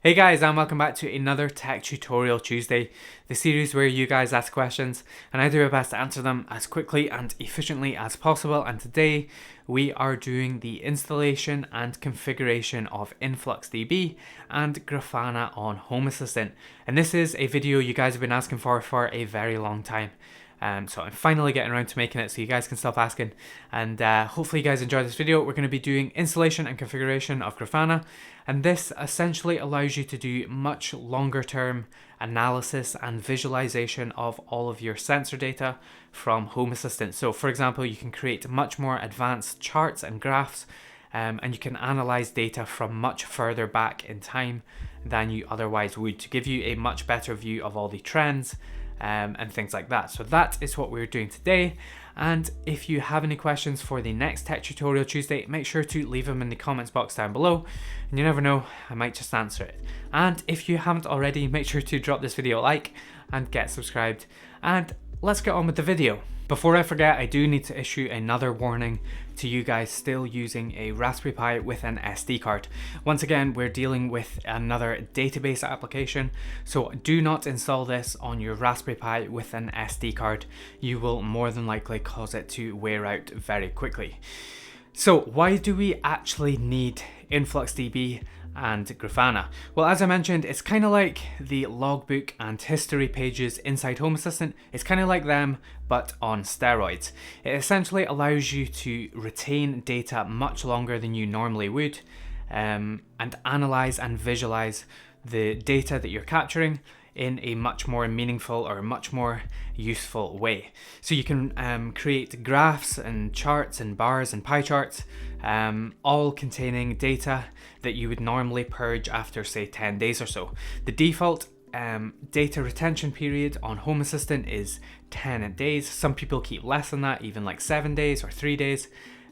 Hey guys, and welcome back to another Tech Tutorial Tuesday, the series where you guys ask questions and I do my best to answer them as quickly and efficiently as possible. And today we are doing the installation and configuration of InfluxDB and Grafana on Home Assistant. And this is a video you guys have been asking for a very long time. So I'm finally getting around to making it so you guys can stop asking, and hopefully you guys enjoy this video. We're going to be doing installation and configuration of Grafana, and this essentially allows you to do much longer term analysis and visualization of all of your sensor data from Home Assistant. So for example, you can create much more advanced charts and graphs, and you can analyze data from much further back in time than you otherwise would, to give you a much better view of all the trends and things like that. So that is what we're doing today. And if you have any questions for the next Tech Tutorial Tuesday, make sure to leave them in the comments box down below, and you never know, I might just answer it. And if you haven't already, make sure to drop this video a like and get subscribed, and let's get on with the video. Before I forget, I do need to issue another warning to you guys still using a Raspberry Pi with an SD card. Once again, we're dealing with another database application, so do not install this on your Raspberry Pi with an SD card. You will more than likely cause it to wear out very quickly. So why do we actually need InfluxDB and Grafana? Well, as I mentioned, it's kind of like the logbook and history pages inside Home Assistant. It's kind of like them, but on steroids. It essentially allows you to retain data much longer than you normally would, and analyze and visualize the data that you're capturing in a much more meaningful or much more useful way. So you can create graphs and charts and bars and pie charts, all containing data that you would normally purge after, say, 10 days or so. The default data retention period on Home Assistant is 10 days. Some people keep less than that, even like 7 days or 3 days.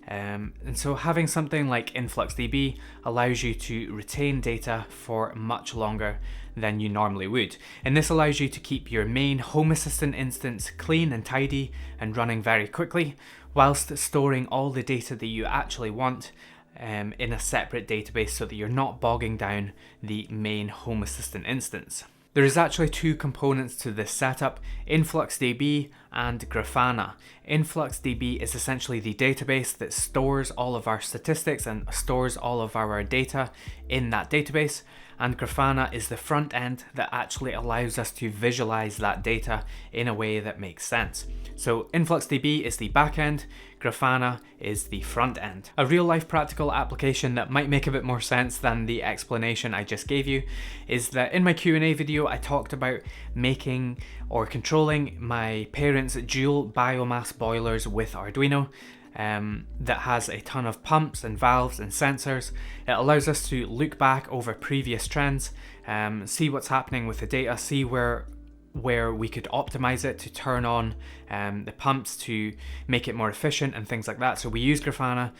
And so having something like InfluxDB allows you to retain data for much longer than you normally would. And this allows you to keep your main Home Assistant instance clean and tidy and running very quickly, whilst storing all the data that you actually want in a separate database, so that you're not bogging down the main Home Assistant instance. There is actually two components to this setup, InfluxDB and Grafana. InfluxDB is essentially the database that stores all of our statistics and stores all of our data in that database, and Grafana is the front end that actually allows us to visualize that data in a way that makes sense. So InfluxDB is the back end, Grafana is the front end. A real life practical application that might make a bit more sense than the explanation I just gave you is that in my Q&A video I talked about making or controlling my parents' dual biomass boilers with Arduino. That has a ton of pumps and valves and sensors. It allows us to look back over previous trends, see what's happening with the data, see where we could optimize it to turn on the pumps to make it more efficient and things like that. So we use Grafana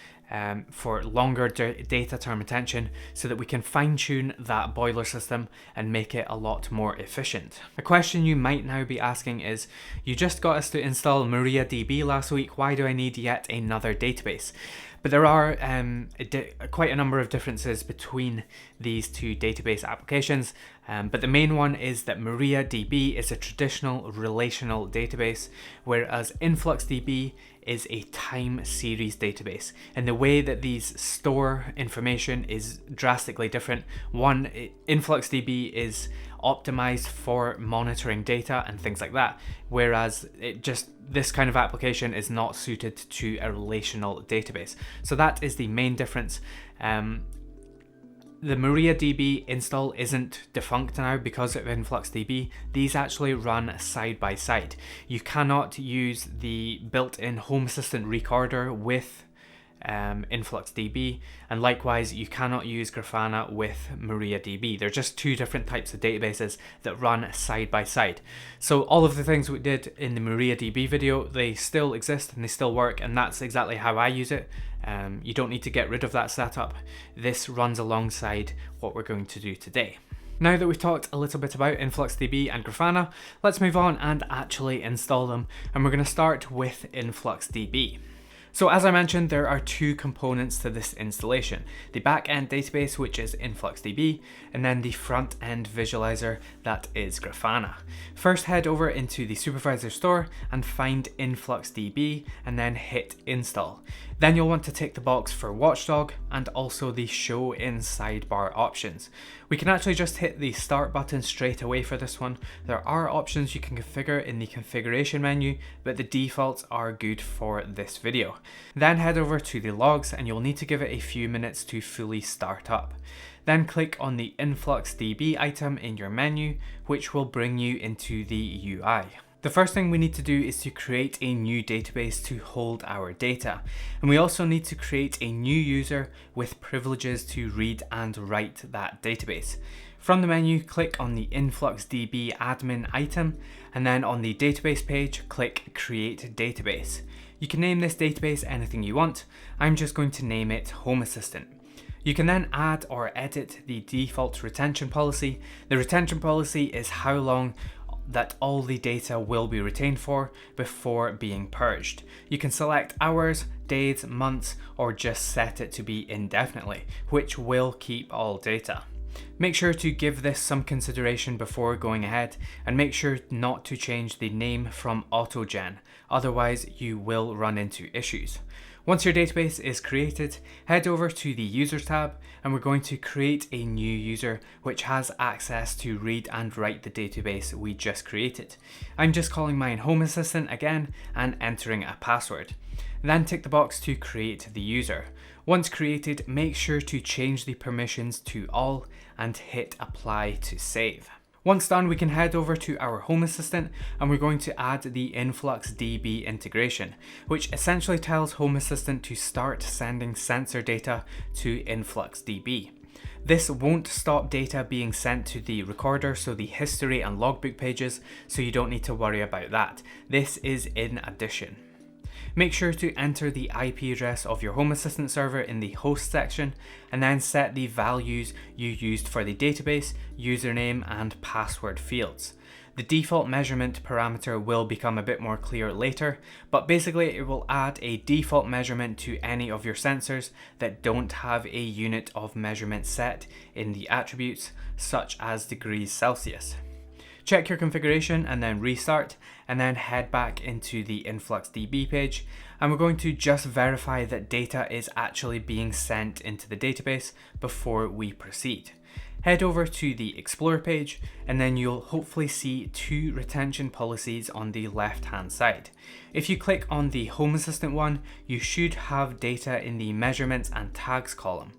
for longer data term retention so that we can fine tune that boiler system and make it a lot more efficient. A question you might now be asking is, you just got us to install MariaDB last week, why do I need yet another database? But there are quite a number of differences between these two database applications, but the main one is that MariaDB is a traditional relational database, whereas InfluxDB is a time series database. And the way that these store information is drastically different. One, InfluxDB is optimized for monitoring data and things like that, whereas this kind of application is not suited to a relational database. So that is the main difference. The MariaDB install isn't defunct now because of InfluxDB. These actually run side by side. You cannot use the built-in Home Assistant recorder with InfluxDB, and likewise you cannot use Grafana with MariaDB. They're just two different types of databases that run side by side. So all of the things we did in the MariaDB video, they still exist and they still work, and that's exactly how I use it. You don't need to get rid of that setup. This runs alongside what we're going to do today. Now that we've talked a little bit about InfluxDB and Grafana, let's move on and actually install them, and we're going to start with InfluxDB. So as I mentioned, there are two components to this installation. The back-end database, which is InfluxDB, and then the front-end visualizer, that is Grafana. First, head over into the supervisor store and find InfluxDB and then hit install. Then you'll want to tick the box for Watchdog and also the show in sidebar options. We can actually just hit the start button straight away for this one. There are options you can configure in the configuration menu, but the defaults are good for this video. Then head over to the logs and you'll need to give it a few minutes to fully start up. Then click on the InfluxDB item in your menu, which will bring you into the UI. The first thing we need to do is to create a new database to hold our data. And we also need to create a new user with privileges to read and write that database. From the menu, click on the InfluxDB admin item, and then on the database page, click Create Database. You can name this database anything you want. I'm just going to name it Home Assistant. You can then add or edit the default retention policy. The retention policy is how long that all the data will be retained for before being purged. You can select hours, days, months, or just set it to be indefinitely, which will keep all data. Make sure to give this some consideration before going ahead, and make sure not to change the name from AutoGen, otherwise you will run into issues. Once your database is created, head over to the Users tab, and we're going to create a new user which has access to read and write the database we just created. I'm just calling mine Home Assistant again and entering a password. Then tick the box to create the user. Once created, make sure to change the permissions to all and hit apply to save. Once done, we can head over to our Home Assistant and we're going to add the InfluxDB integration, which essentially tells Home Assistant to start sending sensor data to InfluxDB. This won't stop data being sent to the recorder, so the history and logbook pages, so you don't need to worry about that. This is in addition. Make sure to enter the IP address of your Home Assistant server in the host section, and then set the values you used for the database, username, and password fields. The default measurement parameter will become a bit more clear later, but basically it will add a default measurement to any of your sensors that don't have a unit of measurement set in the attributes, such as degrees Celsius. Check your configuration and then restart, and then head back into the InfluxDB page, and we're going to just verify that data is actually being sent into the database before we proceed. Head over to the Explorer page, and then you'll hopefully see two retention policies on the left hand side. If you click on the Home Assistant one, you should have data in the measurements and tags column.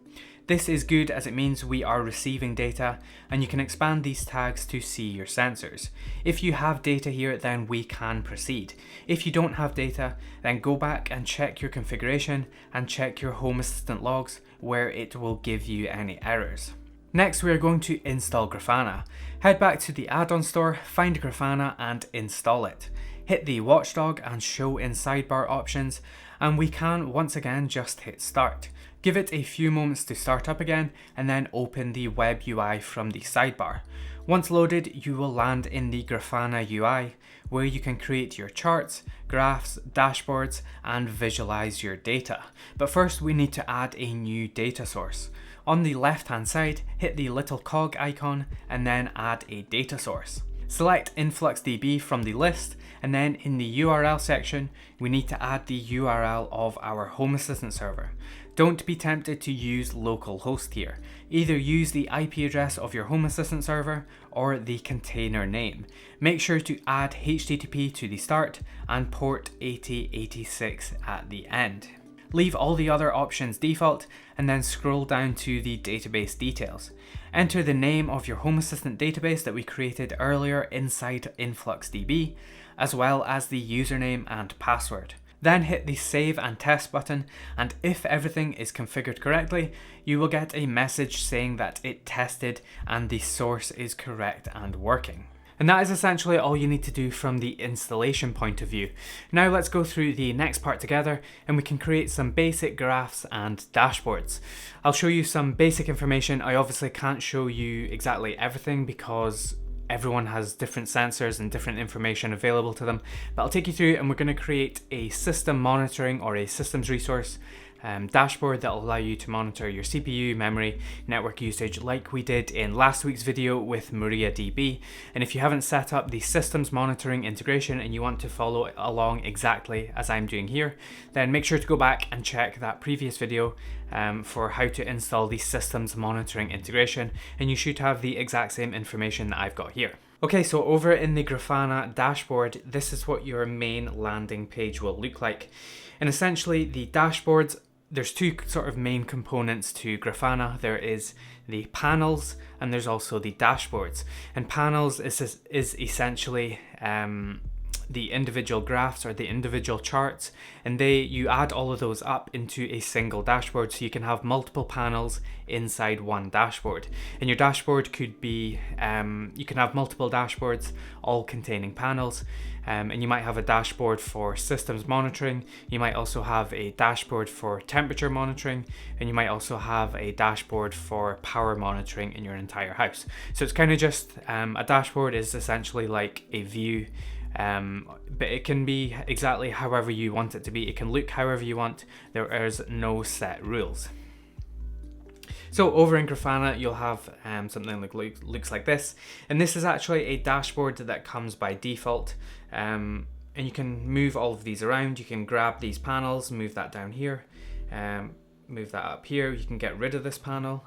This is good as it means we are receiving data, and you can expand these tags to see your sensors. If you have data here, then we can proceed. If you don't have data, then go back and check your configuration and check your Home Assistant logs where it will give you any errors. Next, we are going to install Grafana. Head back to the add-on store, find Grafana and install it. Hit the Watchdog and show in sidebar options, and we can once again just hit start. Give it a few moments to start up again, and then open the web UI from the sidebar. Once loaded, you will land in the Grafana UI, where you can create your charts, graphs, dashboards, and visualize your data. But first, we need to add a new data source. On the left hand side, hit the little cog icon and then add a data source. Select InfluxDB from the list, and then in the URL section, we need to add the URL of our Home Assistant server. Don't be tempted to use localhost here. Either use the IP address of your Home Assistant server or the container name. Make sure to add HTTP to the start and port 8086 at the end. Leave all the other options default, and then scroll down to the database details. Enter the name of your Home Assistant database that we created earlier inside InfluxDB, as well as the username and password. Then hit the Save and Test button, and if everything is configured correctly, you will get a message saying that it tested and the source is correct and working. And that is essentially all you need to do from the installation point of view. Now let's go through the next part together, and we can create some basic graphs and dashboards. I'll show you some basic information. I obviously can't show you exactly everything because everyone has different sensors and different information available to them. But I'll take you through, and we're going to create a system monitoring or a systems resource dashboard that will allow you to monitor your CPU, memory, network usage like we did in last week's video with MariaDB. And if you haven't set up the systems monitoring integration and you want to follow along exactly as I'm doing here, then make sure to go back and check that previous video for how to install the systems monitoring integration, and you should have the exact same information that I've got here. Okay, so over in the Grafana dashboard, this is what your main landing page will look like. And essentially the dashboards, there's two sort of main components to Grafana. There is the panels and there's also the dashboards. And panels is essentially the individual graphs or the individual charts, and you add all of those up into a single dashboard, so you can have multiple panels inside one dashboard. And your dashboard could be, you can have multiple dashboards all containing panels, and you might have a dashboard for systems monitoring, you might also have a dashboard for temperature monitoring, and you might also have a dashboard for power monitoring in your entire house. So it's kind of just, a dashboard is essentially like a view, but it can be exactly however you want it to be. It can look however you want. There is no set rules. So over in Grafana, you'll have something that looks like this. And this is actually a dashboard that comes by default. And you can move all of these around. You can grab these panels, move that down here, move that up here. You can get rid of this panel.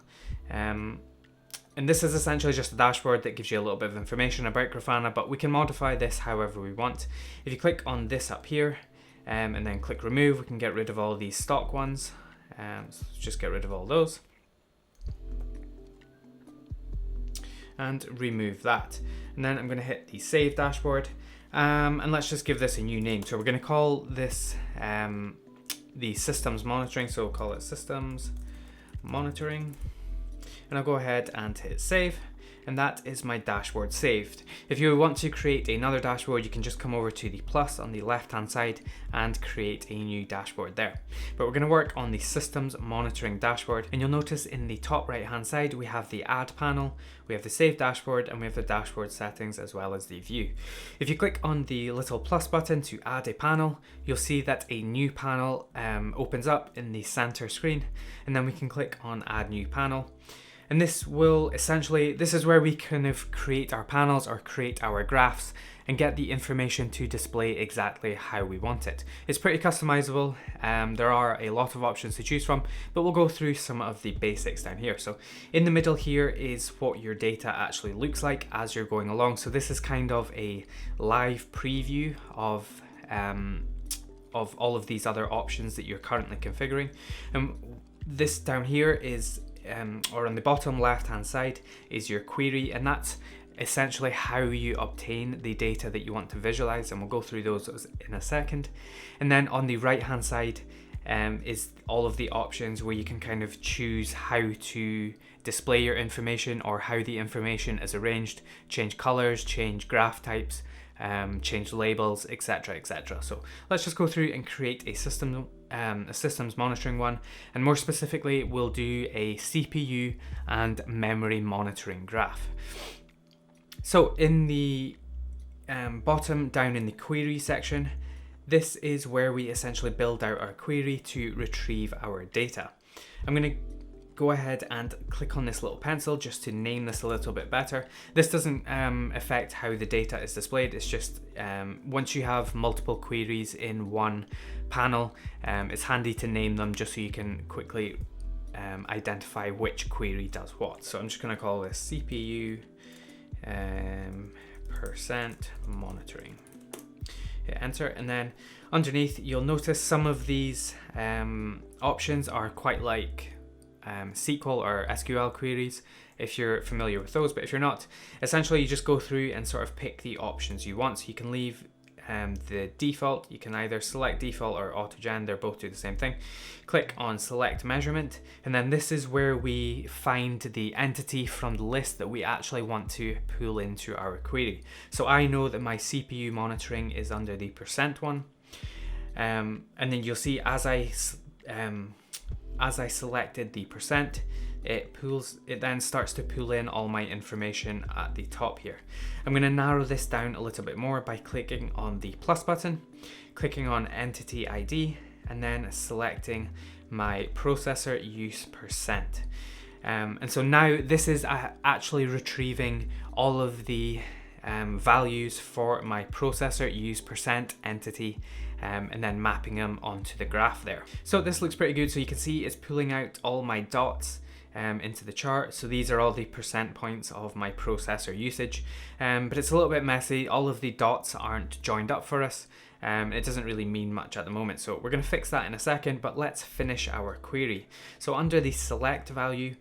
And this is essentially just a dashboard that gives you a little bit of information about Grafana, but we can modify this however we want. If you click on this up here and then click remove, we can get rid of all of these stock ones. So just get rid of all those. And remove that. And then I'm going to hit the save dashboard. And let's just give this a new name. So we're going to call this the systems monitoring. So we'll call it systems monitoring. And I'll go ahead and hit save, and that is my dashboard saved. If you want to create another dashboard, you can just come over to the plus on the left hand side and create a new dashboard there. But we're going to work on the systems monitoring dashboard, and you'll notice in the top right hand side we have the add panel, we have the save dashboard, and we have the dashboard settings as well as the view. If you click on the little plus button to add a panel, you'll see that a new panel opens up in the center screen, and then we can click on add new panel. And this will essentially, this is where we kind of create our panels or create our graphs and get the information to display exactly how we want it. It's pretty customizable. There are a lot of options to choose from, but we'll go through some of the basics down here. So in the middle here is what your data actually looks like as you're going along. So this is kind of a live preview of all of these other options that you're currently configuring. And this down here is or on the bottom left hand side is your query, and that's essentially how you obtain the data that you want to visualize, and we'll go through those in a second. And then on the right hand side is all of the options where you can kind of choose how to display your information or how the information is arranged, change colors, change graph types, change labels, etc, etc. So let's just go through and create a systems monitoring one, and more specifically we'll do a CPU and memory monitoring graph. So in the bottom down in the query section, this is where we essentially build out our query to retrieve our data. I'm going to go ahead and click on this little pencil just to name this a little bit better. This doesn't affect how the data is displayed. It's just once you have multiple queries in one panel, it's handy to name them just so you can quickly identify which query does what. So I'm just going to call this CPU percent monitoring. Hit enter, and then underneath you'll notice some of these options are quite like SQL or SQL queries if you're familiar with those, but if you're not, essentially you just go through and sort of pick the options you want. So you can leave the default, you can either select default or autogen, they're both do the same thing. Click on select measurement, and then this is where we find the entity from the list that we actually want to pull into our query. So I know that my CPU monitoring is under the percent one, and then you'll see as I selected the percent, it then starts to pull in all my information at the top here. I'm going to narrow this down a little bit more by clicking on the plus button, clicking on entity ID, and then selecting my processor use percent. And so now this is actually retrieving all of the values for my processor use percent entity, and then mapping them onto the graph there. So this looks pretty good. So you can see it's pulling out all my dots into the chart. So these are all the percent points of my processor usage, but it's a little bit messy. All of the dots aren't joined up for us. It doesn't really mean much at the moment, so we're going to fix that in a second, but let's finish our query. So under the select value,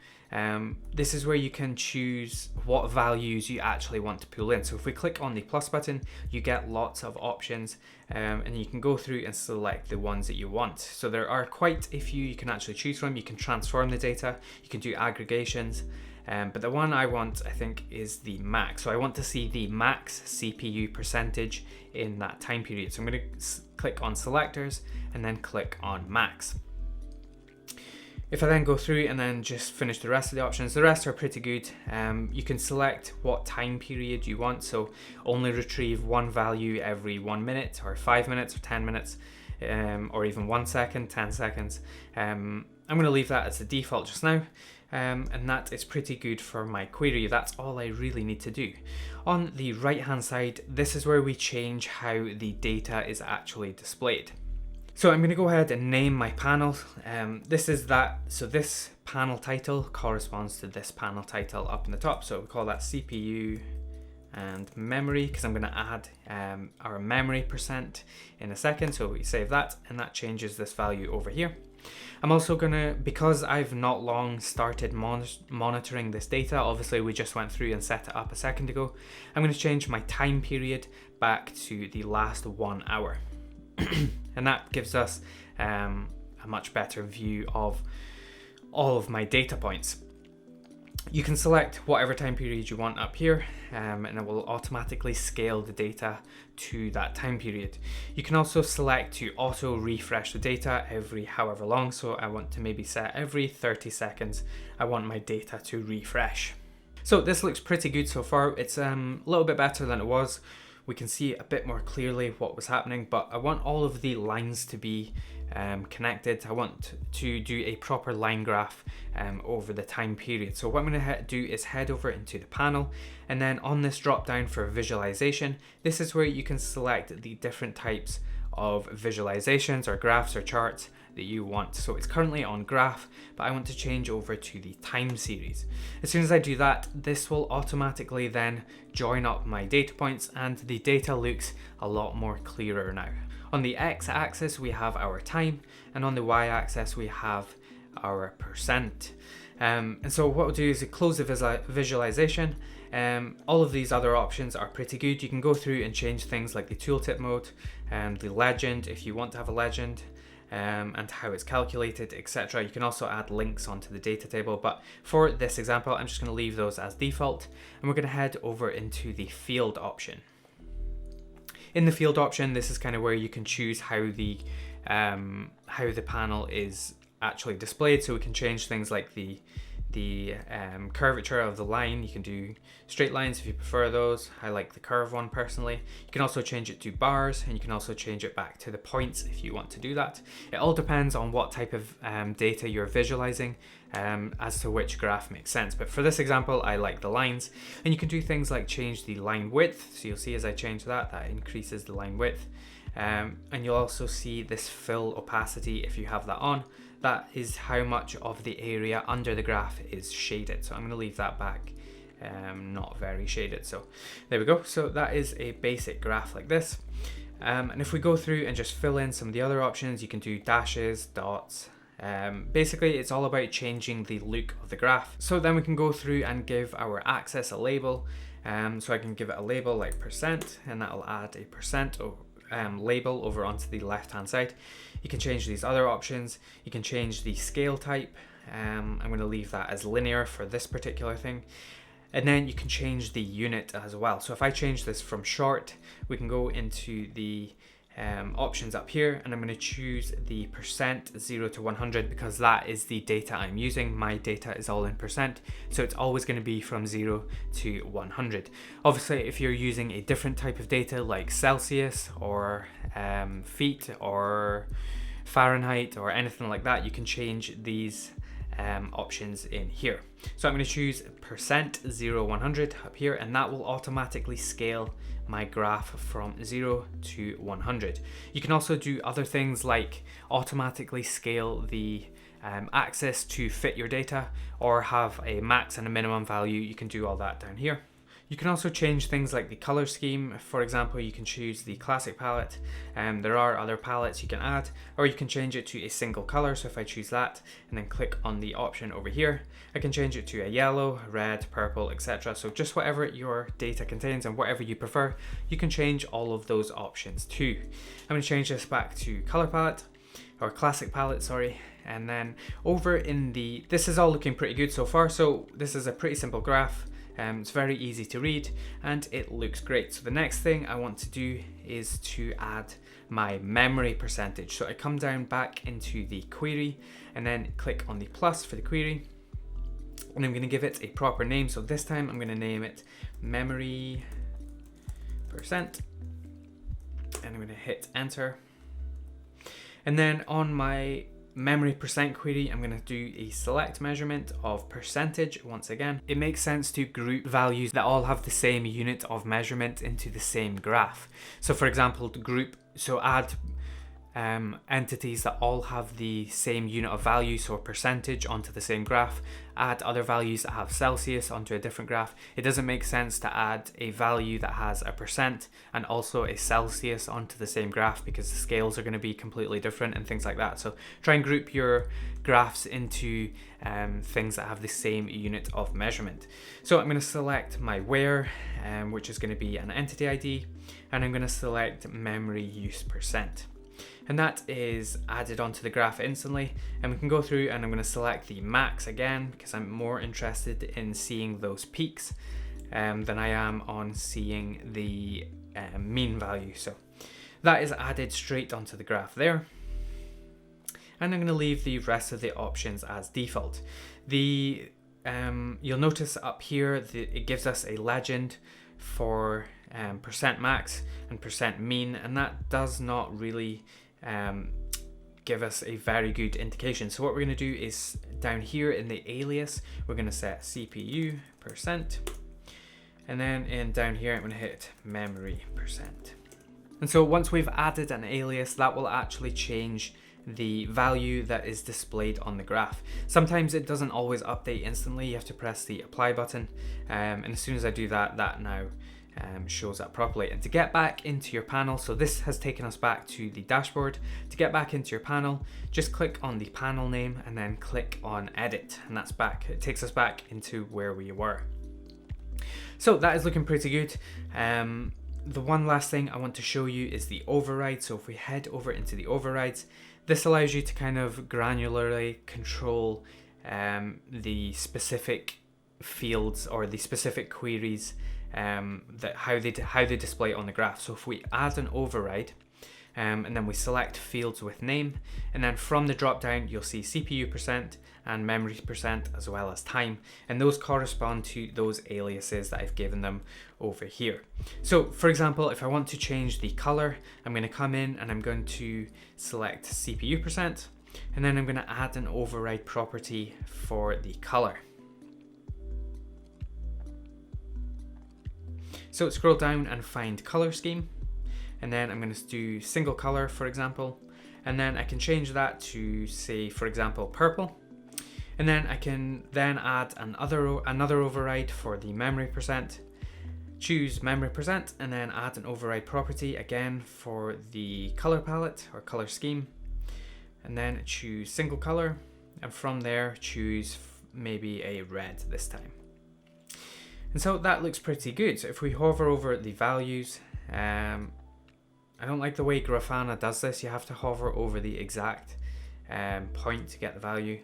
this is where you can choose what values you actually want to pull in. So if we click on the plus button, you get lots of options, and you can go through and select the ones that you want. So there are quite a few you can actually choose from. You can transform the data, you can do aggregations, but the one I want, I think, is the max. So I want to see the max CPU percentage in that time period. So I'm going to click on selectors and then click on max. If I then go through and then just finish the rest of the options, the rest are pretty good. You can select what time period you want. So only retrieve one value every 1 minute or 5 minutes or 10 minutes, or even 1 second, 10 seconds. I'm going to leave that as the default just now. And that is pretty good for my query. That's all I really need to do. On the right hand side, this is where we change how the data is actually displayed. So I'm going to go ahead and name my panel. So this panel title corresponds to this panel title up in the top. So we call that CPU and memory, because I'm going to add our memory percent in a second. So we save that, and that changes this value over here. I'm also gonna, because I've not long started monitoring this data, obviously we just went through and set it up a second ago, I'm going to change my time period back to the last 1 hour. And that gives us a much better view of all of my data points. You can select whatever time period you want up here, and it will automatically scale the data to that time period. You can also select to auto refresh the data every however long. So I want to maybe set every 30 seconds, I want my data to refresh. So this looks pretty good so far. It's a little bit better than it was. We can see a bit more clearly what was happening, but I want all of the lines to be connected. I want to do a proper line graph over the time period. So what I'm going to do is head over into the panel, and then on this drop down for visualization, this is where you can select the different types of visualizations or graphs or charts that you want. So it's currently on graph, but I want to change over to the time series. As soon as I do that, this will automatically then join up my data points, and the data looks a lot more clearer now. On the x-axis we have our time, and on the y-axis we have our percent. And so what we'll do is close the visualization. All of these other options are pretty good. You can go through and change things like the tooltip mode, the legend if you want to have a legend, and how it's calculated, etc. You can also add links onto the data table, but for this example I'm just going to leave those as default, and we're going to head over into the field option. In the field option, this is kind of where you can choose how the panel is actually displayed. So we can change things like the curvature of the line. You can do straight lines if you prefer those. I like the curve one personally. You can also change it to bars, and you can also change it back to the points if you want to do that. It all depends on what type of data you're visualizing as to which graph makes sense. But for this example, I like the lines, and you can do things like change the line width. So you'll see as I change that increases the line width. And you'll also see this fill opacity if you have that on. That is how much of the area under the graph is shaded. So I'm going to leave that back not very shaded. So there we go. So that is a basic graph like this. And if we go through and just fill in some of the other options, you can do dashes, dots. Basically, it's all about changing the look of the graph. So then we can go through and give our axis a label. So I can give it a label like percent, and that'll add a percent label over onto the left hand side. You can change these other options. You can change the scale type. I'm going to leave that as linear for this particular thing. And then you can change the unit as well. So if I change this from short, we can go into the options up here, and I'm going to choose the percent 0 to 100 because that is the data I'm using. My data is all in percent, so it's always going to be from 0 to 100. Obviously, if you're using a different type of data like Celsius or feet or Fahrenheit or anything like that, you can change these options in here. So I'm going to choose percent 0 100 up here, and that will automatically scale my graph from 0 to 100. You can also do other things like automatically scale the axis to fit your data, or have a max and a minimum value. You can do all that down here. You can also change things like the color scheme. For example, you can choose the classic palette. There are other palettes you can add, or you can change it to a single color. So if I choose that and then click on the option over here, I can change it to a yellow, red, purple, etc. So just whatever your data contains and whatever you prefer, you can change all of those options too. I'm going to change this back to color palette, or classic palette, sorry. And then over in this is all looking pretty good so far. So this is a pretty simple graph. It's very easy to read and it looks great. So the next thing I want to do is to add my memory percentage. So I come down back into the query and then click on the plus for the query, and I'm going to give it a proper name. So this time I'm going to name it memory percent, and I'm going to hit enter. And then on my memory percent query, I'm going to do a select measurement of percentage once again. It makes sense to group values that all have the same unit of measurement into the same graph. So for example, add entities that all have the same unit of value, so percentage onto the same graph. Add other values that have Celsius onto a different graph. It doesn't make sense to add a value that has a percent and also a Celsius onto the same graph, because the scales are going to be completely different and things like that. So try and group your graphs into things that have the same unit of measurement. So I'm going to select my where, which is going to be an entity ID, and I'm going to select memory use percent. And that is added onto the graph instantly, and we can go through, and I'm going to select the max again because I'm more interested in seeing those peaks than I am on seeing the mean value. So that is added straight onto the graph there, and I'm going to leave the rest of the options as default. You'll notice up here that it gives us a legend for percent max and percent mean, and that does not really give us a very good indication. So what we're going to do is down here in the alias, we're going to set CPU percent, and then down here I'm going to hit memory percent. And so once we've added an alias, that will actually change the value that is displayed on the graph. Sometimes it doesn't always update instantly. You have to press the apply button, and as soon as I do that, that now shows up properly. And to get back into your panel, so this has taken us back to the dashboard. To get back into your panel, just click on the panel name and then click on edit, and that's back. It takes us back into where we were. So that is looking pretty good. The one last thing I want to show you is the override. So if we head over into the overrides, this allows you to kind of granularly control the specific fields or the specific queries, that how they display on the graph. So if we add an override, and then we select fields with name, and then from the drop down you'll see CPU percent and memory percent as well as time, and those correspond to those aliases that I've given them over here. So for example, if I want to change the color, I'm going to come in and I'm going to select CPU percent, and then I'm going to add an override property for the color. So scroll down and find color scheme, and then I'm going to do single color, for example, and then I can change that to, say, for example, purple, and then I can then add another override for the memory percent, choose memory percent, and then add an override property again for the color palette or color scheme, and then choose single color, and from there choose maybe a red this time. And so that looks pretty good. So if we hover over the values, I don't like the way Grafana does this. You have to hover over the exact point to get the value.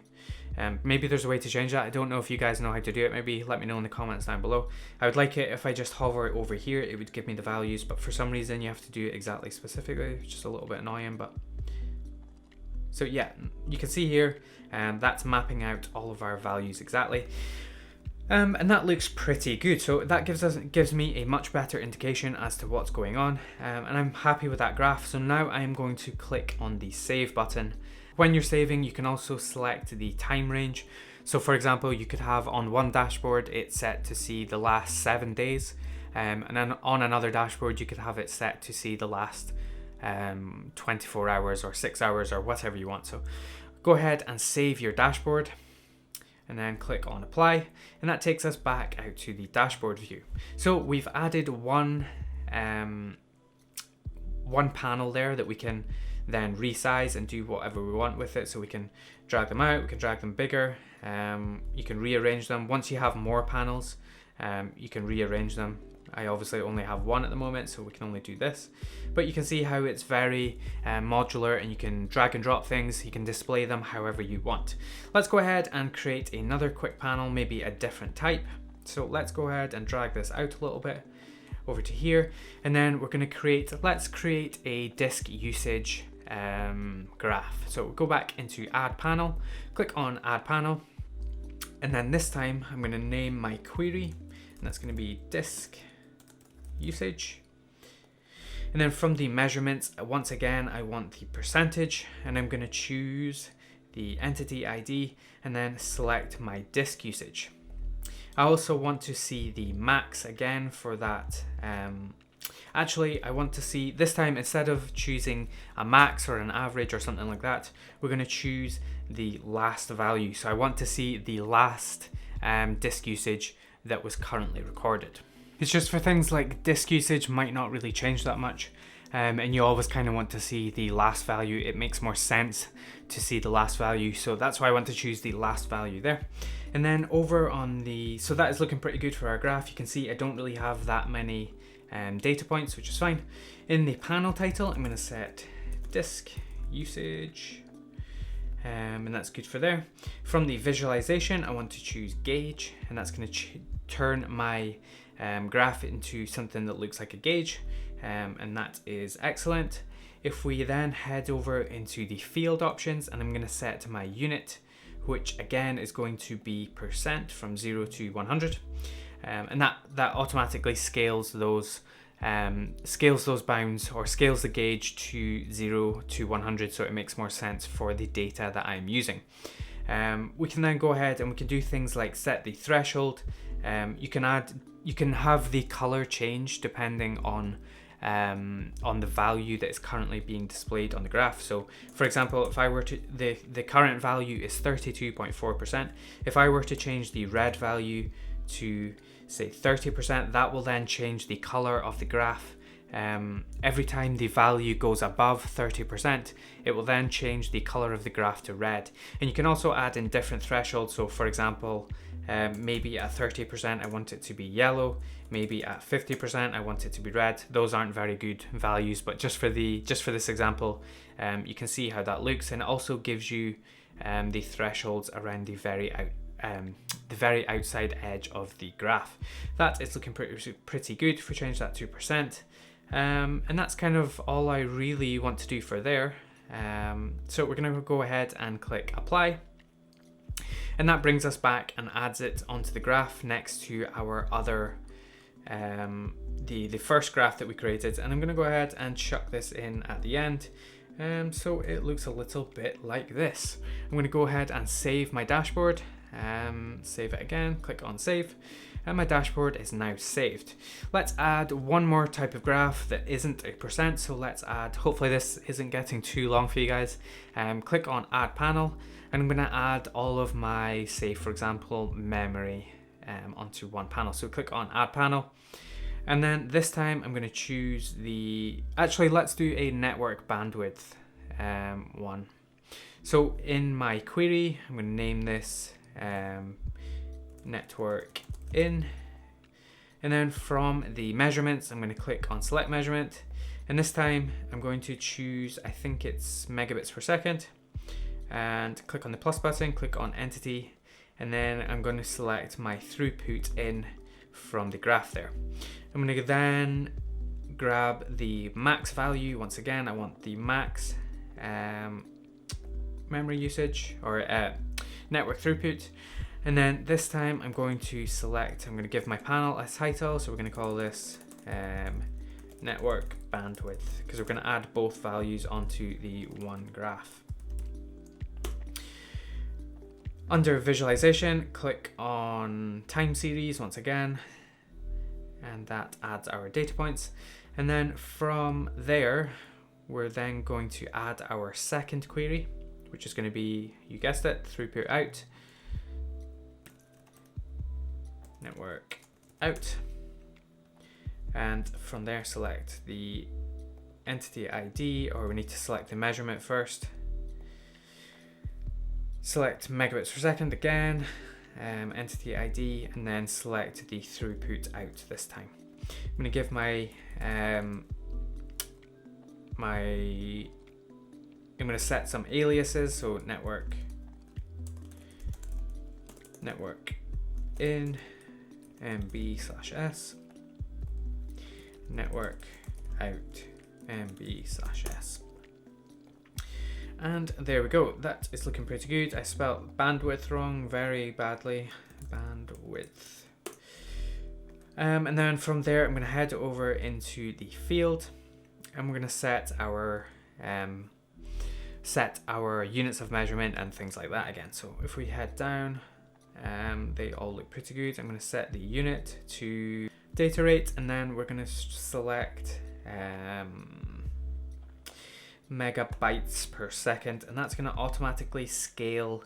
Maybe there's a way to change that. I don't know if you guys know how to do it. Maybe let me know in the comments down below. I would like it if I just hover over here, it would give me the values, but for some reason you have to do it exactly specifically, which is a little bit annoying. But so yeah, you can see here, that's mapping out all of our values exactly. And that looks pretty good. So that gives me a much better indication as to what's going on. And I'm happy with that graph. So now I am going to click on the save button. When you're saving, you can also select the time range. So for example, you could have on one dashboard, it's set to see the last 7 days. And then on another dashboard, you could have it set to see the last 24 hours or 6 hours or whatever you want. So go ahead and save your dashboard and then click on apply, and that takes us back out to the dashboard view. So we've added one panel there that we can then resize and do whatever we want with it. So we can drag them out, we can drag them bigger, you can rearrange them. Once you have more panels, you can rearrange them. I obviously only have one at the moment, so we can only do this. But you can see how it's very modular, and you can drag and drop things, you can display them however you want. Let's go ahead and create another quick panel, maybe a different type. So let's go ahead and drag this out a little bit over to here, and then we're going to let's create a disk usage graph. So go back into add panel, click on add panel, and then this time I'm going to name my query, and that's going to be disk usage. And then from the measurements, once again, I want the percentage, and I'm going to choose the entity ID and then select my disk usage. I also want to see the max again for that. Actually, I want to see this time, instead of choosing a max or an average or something like that, we're going to choose the last value. So I want to see the last disk usage that was currently recorded. It's just for things like disk usage might not really change that much, and you always kind of want to see the last value. It makes more sense to see the last value, so that's why I want to choose the last value there. And then over on so that is looking pretty good for our graph. You can see I don't really have that many data points, which is fine. In the panel title, I'm going to set disk usage, and that's good for there. From the visualization, I want to choose gauge, and that's going to turn my graph into something that looks like a gauge, and that is excellent. If we then head over into the field options, and I'm going to set my unit, which again is going to be percent from 0 to 100, and that automatically scales those bounds, or scales the gauge to 0 to 100, so it makes more sense for the data that I'm using. We can then go ahead and we can do things like set the threshold. You can have the color change depending on the value that is currently being displayed on the graph. So for example, if I were to, the current value is 32.4%. If I were to change the red value to say 30%, that will then change the color of the graph. Every time the value goes above 30%, it will then change the color of the graph to red. And you can also add in different thresholds. So for example, maybe at 30% I want it to be yellow, maybe at 50% I want it to be red. Those aren't very good values, but just for this example, you can see how that looks, and it also gives you the thresholds around the very outside edge of the graph. That is looking pretty good. If we change that to %, and that's kind of all I really want to do for there. So we're going to go ahead and click apply, and that brings us back and adds it onto the graph next to our other the first graph that we created. And I'm going to go ahead and chuck this in at the end, so it looks a little bit like this. I'm going to go ahead and save my dashboard, save it again, click on save, and my dashboard is now saved. Let's add one more type of graph that isn't a %, so let's add, hopefully this isn't getting too long for you guys. Click on add panel, and I'm going to add all of my, say for example, memory onto one panel. So click on add panel, and then this time I'm going to choose actually let's do a network bandwidth one. So in my query, I'm going to name this network in, and then from the measurements, I'm going to click on select measurement, and this time I'm going to choose, I think it's megabits per second, and click on the plus button, click on entity, and then I'm going to select my throughput in from the graph there. I'm going to then grab the max value. Once again, I want the max memory usage or network throughput. And then this time I'm going to give my panel a title. So we're going to call this network bandwidth, because we're going to add both values onto the one graph. Under visualization, click on time series once again, and that adds our data points. And then from there, we're then going to add our second query, which is going to be, you guessed it, throughput out, network out. And from there, select the entity ID, or we need to select the measurement first. Select megabits per second again, entity ID, and then select the throughput out this time. I'm going to give I'm going to set some aliases, so network in MB/S, network out MB/S. And there we go, that is looking pretty good. I spelled bandwidth wrong very badly, bandwidth. And then from there, I'm going to head over into the field, and we're going to set our units of measurement and things like that again. So if we head down, they all look pretty good. I'm going to set the unit to data rate, and then we're going to select megabytes per second, and that's going to automatically scale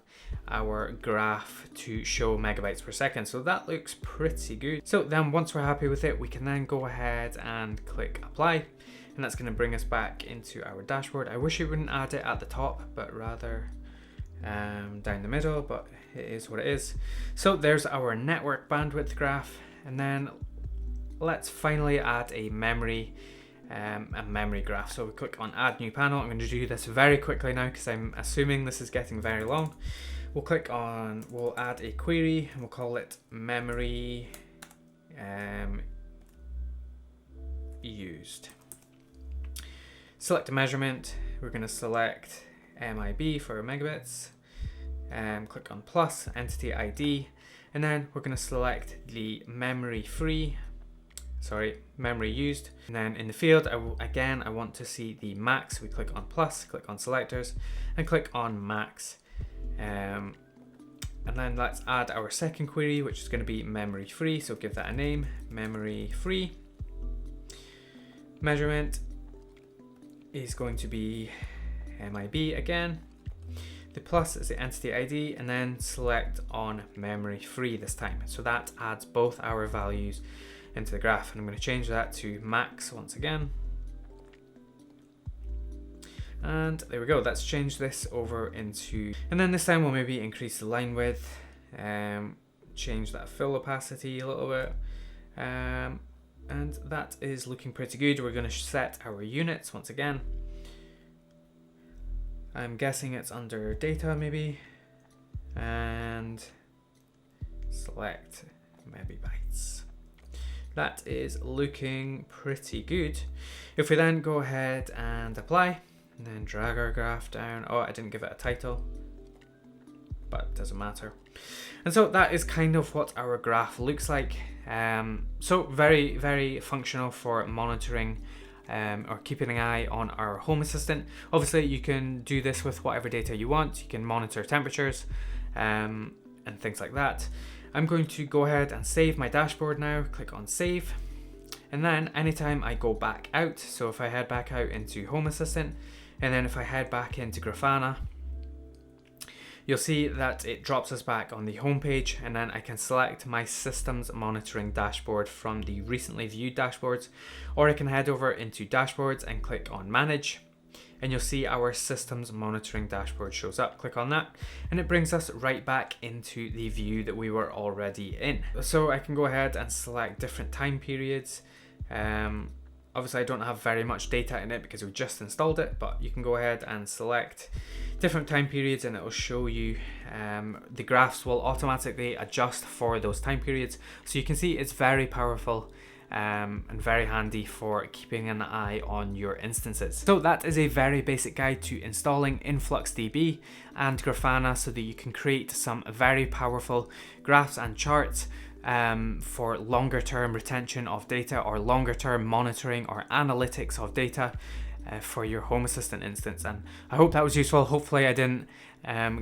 our graph to show megabytes per second. So that looks pretty good. So then once we're happy with it, we can then go ahead and click apply, and that's going to bring us back into our dashboard. I wish it wouldn't add it at the top, but rather down the middle, but it is what it is. So there's our network bandwidth graph, and then let's finally add a memory graph. So we click on add new panel. I'm going to do this very quickly now because I'm assuming this is getting very long. We'll add a query, and we'll call it memory used. Select a measurement. We're going to select MIB for megabits. Click on plus, entity ID, and then we're going to select the memory used. And then in the field, I want to see the max. We click on plus, click on selectors, and click on max. And then let's add our second query, which is going to be memory free. So give that a name, memory free. Measurement is going to be MIB again. The plus is the entity ID, and then select on memory free this time. So that adds both our values into the graph, and I'm going to change that to max once again. And there we go, let's change this over into, and then this time we'll maybe increase the line width, change that fill opacity a little bit, and that is looking pretty good. We're going to set our units once again. I'm guessing it's under data maybe, and select megabytes. That is looking pretty good. If we then go ahead and apply, and then drag our graph down. Oh, I didn't give it a title, but it doesn't matter. And so that is kind of what our graph looks like. So very, very functional for monitoring or keeping an eye on our Home Assistant. Obviously, you can do this with whatever data you want. You can monitor temperatures and things like that. I'm going to go ahead and save my dashboard now. Click on save. And then anytime I go back out, so if I head back out into Home Assistant, and then if I head back into Grafana, you'll see that it drops us back on the home page, and then I can select my systems monitoring dashboard from the recently viewed dashboards, or I can head over into dashboards and click on manage, and you'll see our systems monitoring dashboard shows up. Click on that, and it brings us right back into the view that we were already in. So I can go ahead and select different time periods. Obviously I don't have very much data in it because we've just installed it, but you can go ahead and select different time periods and it will show you the graphs will automatically adjust for those time periods. So you can see it's very powerful and very handy for keeping an eye on your instances. So that is a very basic guide to installing InfluxDB and Grafana so that you can create some very powerful graphs and charts for longer term retention of data or longer term monitoring or analytics of data for your Home Assistant instance. And I hope that was useful. Hopefully I didn't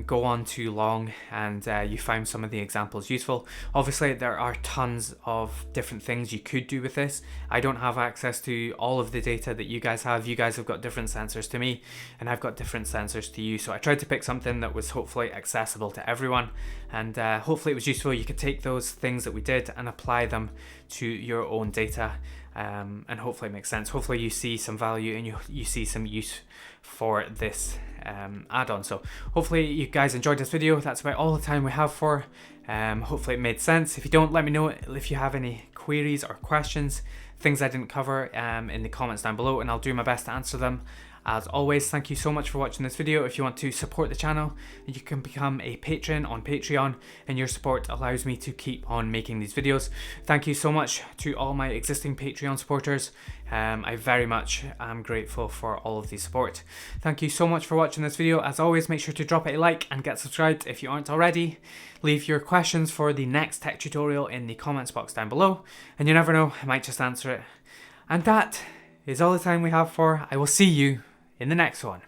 go on too long and you found some of the examples useful. Obviously there are tons of different things you could do with this. I don't have access to all of the data that you guys have. You guys have got different sensors to me and I've got different sensors to you. So I tried to pick something that was hopefully accessible to everyone, and hopefully it was useful. You could take those things that we did and apply them to your own data. And hopefully it makes sense. Hopefully you see some value and you see some use for this add-on. So hopefully you guys enjoyed this video. That's about all the time we have for. Hopefully it made sense. If you don't, let me know if you have any queries or questions, things I didn't cover in the comments down below, and I'll do my best to answer them. As always, thank you so much for watching this video. If you want to support the channel, you can become a patron on Patreon, and your support allows me to keep on making these videos. Thank you so much to all my existing Patreon supporters. I very much am grateful for all of the support. Thank you so much for watching this video. As always, make sure to drop it a like and get subscribed if you aren't already. Leave your questions for the next tech tutorial in the comments box down below, and you never know, I might just answer it. And that is all the time we have for. I will see you in the next one.